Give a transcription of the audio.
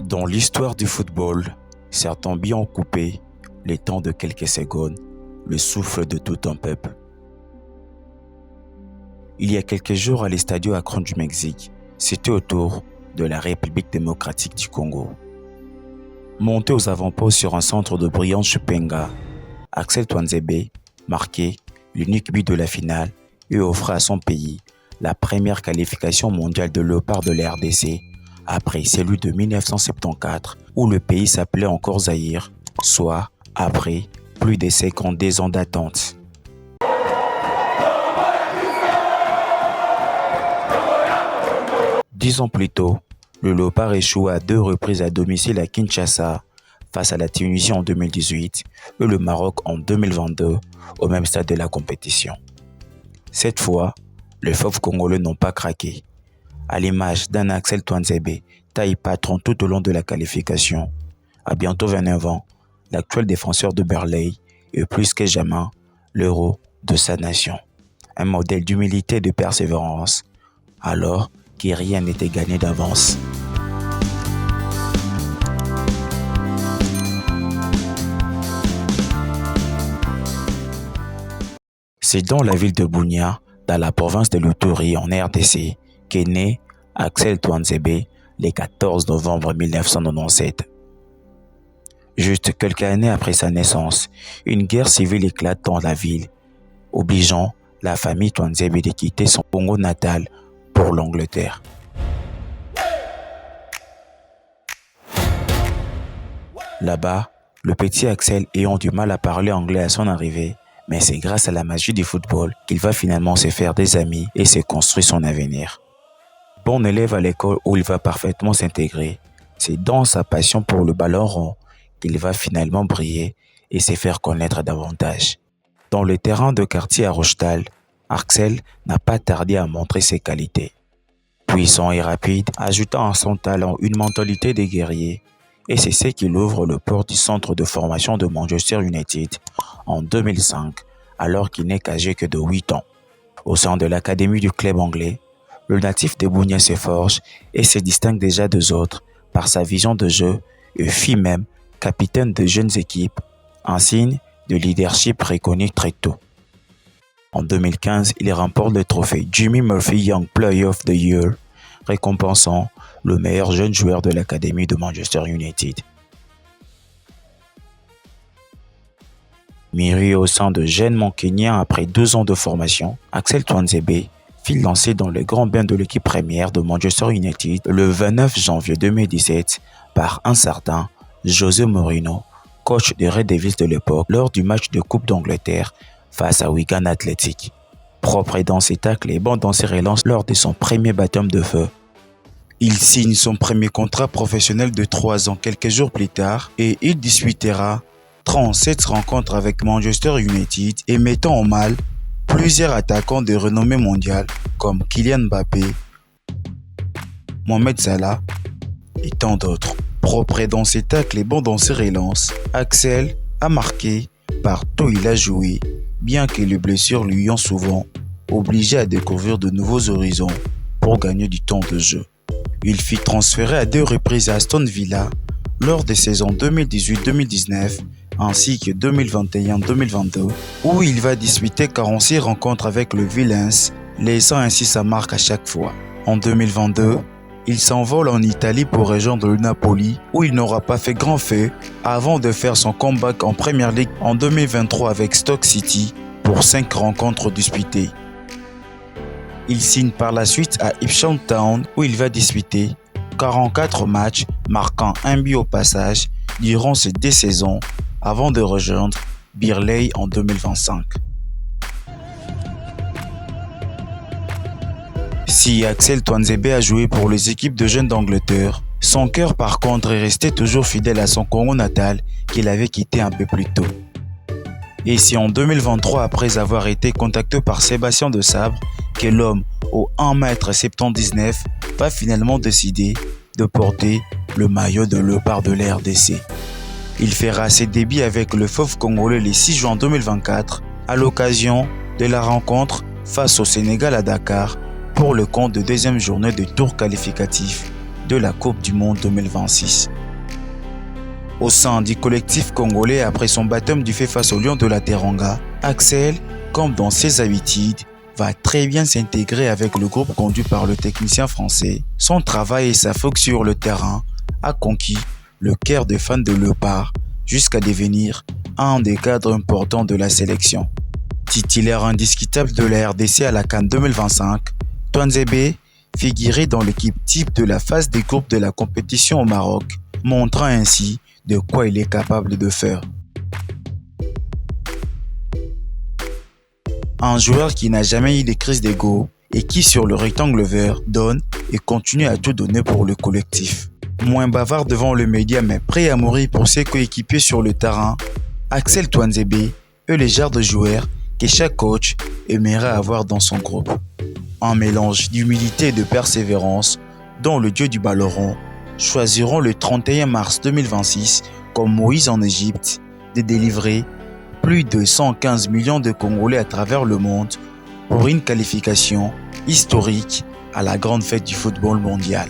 Dans l'histoire du football, certains bien ont coupé les temps de quelques secondes, le souffle de tout un peuple. Il y a quelques jours à l'Estadio Akron du Mexique, c'était au tour de la République démocratique du Congo. Monté aux avant-postes sur un centre de Brian Chupenga, Axel Tuanzebe marquait l'unique but de la finale et offrait à son pays la première qualification mondiale de léopard de la RDC après celui de 1974 où le pays s'appelait encore Zaïre, soit après plus de 52 ans d'attente. Dix ans plus tôt, le léopard échoua à 2 reprises à domicile à Kinshasa face à la Tunisie en 2018 et le Maroc en 2022 au même stade de la compétition. Cette fois, les fauves congolais n'ont pas craqué. À l'image d'un Axel Tuanzebe, taille patron tout au long de la qualification. À bientôt 29 ans, l'actuel défenseur de Berlay est plus que jamais l'héros de sa nation. Un modèle d'humilité et de persévérance, alors que rien n'était gagné d'avance. C'est dans la ville de Bunia, dans la province de l'Uturi en RDC, qu'est né Axel Tuanzebe le 14 novembre 1997. Juste quelques années après sa naissance, une guerre civile éclate dans la ville, obligeant la famille Tuanzebe de quitter son Congo natal pour l'Angleterre. Là-bas, le petit Axel ayant du mal à parler anglais à son arrivée, mais c'est grâce à la magie du football qu'il va finalement se faire des amis et se construire son avenir. Bon élève à l'école où il va parfaitement s'intégrer, c'est dans sa passion pour le ballon rond qu'il va finalement briller et se faire connaître davantage. Dans le terrain de quartier à Rochetal, Axel n'a pas tardé à montrer ses qualités. Puissant et rapide, ajoutant à son talent une mentalité de guerrier, et c'est ce qui ouvre le port du centre de formation de Manchester United en 2005, alors qu'il n'est âgé que de 8 ans. Au sein de l'académie du club anglais, le natif de Bunia se forge et se distingue déjà des autres par sa vision de jeu et fut même capitaine de jeunes équipes, un signe de leadership reconnu très tôt. En 2015, il remporte le trophée Jimmy Murphy Young Player of the Year, récompensant le meilleur jeune joueur de l'académie de Manchester United. Miré au sein de jeunes Mancuniens après 2 ans de formation, Axel Tuanzebe fut lancé dans le grand bain de l'équipe première de Manchester United le 29 janvier 2017 par un certain José Mourinho, coach des Red Devils de l'époque, lors du match de Coupe d'Angleterre face à Wigan Athletic. Propre dans ses tacles et bon dans ses relances lors de son premier baptême de feu. Il signe son premier contrat professionnel de 3 ans quelques jours plus tard et il disputera 37 rencontres avec Manchester United et mettant en mal plusieurs attaquants de renommée mondiale comme Kylian Mbappé, Mohamed Salah et tant d'autres. Propre dans ses tacles et bon dans ses relances, Axel a marqué partout où il a joué, bien que les blessures lui ont souvent obligé à découvrir de nouveaux horizons pour gagner du temps de jeu. Il fut transféré à 2 reprises à Aston Villa lors des saisons 2018-2019 ainsi que 2021-2022 où il va disputer 46 rencontres avec le Villains, laissant ainsi sa marque à chaque fois. En 2022, il s'envole en Italie pour rejoindre le Napoli où il n'aura pas fait grand feu avant de faire son comeback en Premier League en 2023 avec Stoke City pour 5 rencontres disputées. Il signe par la suite à Ipswich Town où il va disputer 44 matchs, marquant un but au passage durant ces 2 saisons avant de rejoindre Birley en 2025. Si Axel Tuanzebe a joué pour les équipes de jeunes d'Angleterre, son cœur par contre est resté toujours fidèle à son Congo natal qu'il avait quitté un peu plus tôt. Et si en 2023, après avoir été contacté par Sébastien de Sabre, que l'homme au 1m79 va finalement décider de porter le maillot de léopard de la RDC. Il fera ses débuts avec le Fauve congolais le 6 juin 2024 à l'occasion de la rencontre face au Sénégal à Dakar pour le compte de 2e journée de tour qualificatif de la Coupe du Monde 2026. Au sein du collectif congolais après son baptême du feu face aux Lions de la Teranga, Axel, comme dans ses habitudes, va très bien s'intégrer avec le groupe conduit par le technicien français. Son travail et sa fougue sur le terrain a conquis le cœur des fans de Léopard jusqu'à devenir un des cadres importants de la sélection. Titulaire indiscutable de la RDC à la CAN 2025, Touanzebe figurait dans l'équipe type de la phase des groupes de la compétition au Maroc, montrant ainsi de quoi il est capable de faire. Un joueur qui n'a jamais eu de crise d'ego et qui sur le rectangle vert donne et continue à tout donner pour le collectif. Moins bavard devant le média mais prêt à mourir pour ses coéquipiers sur le terrain, Axel Touanzebe est le genre de joueur que chaque coach aimerait avoir dans son groupe. Un mélange d'humilité et de persévérance dont le dieu du ballon rond choisiront le 31 mars 2026 comme Moïse en Égypte de délivrer plus de 115 millions de Congolais à travers le monde pour une qualification historique à la grande fête du football mondial.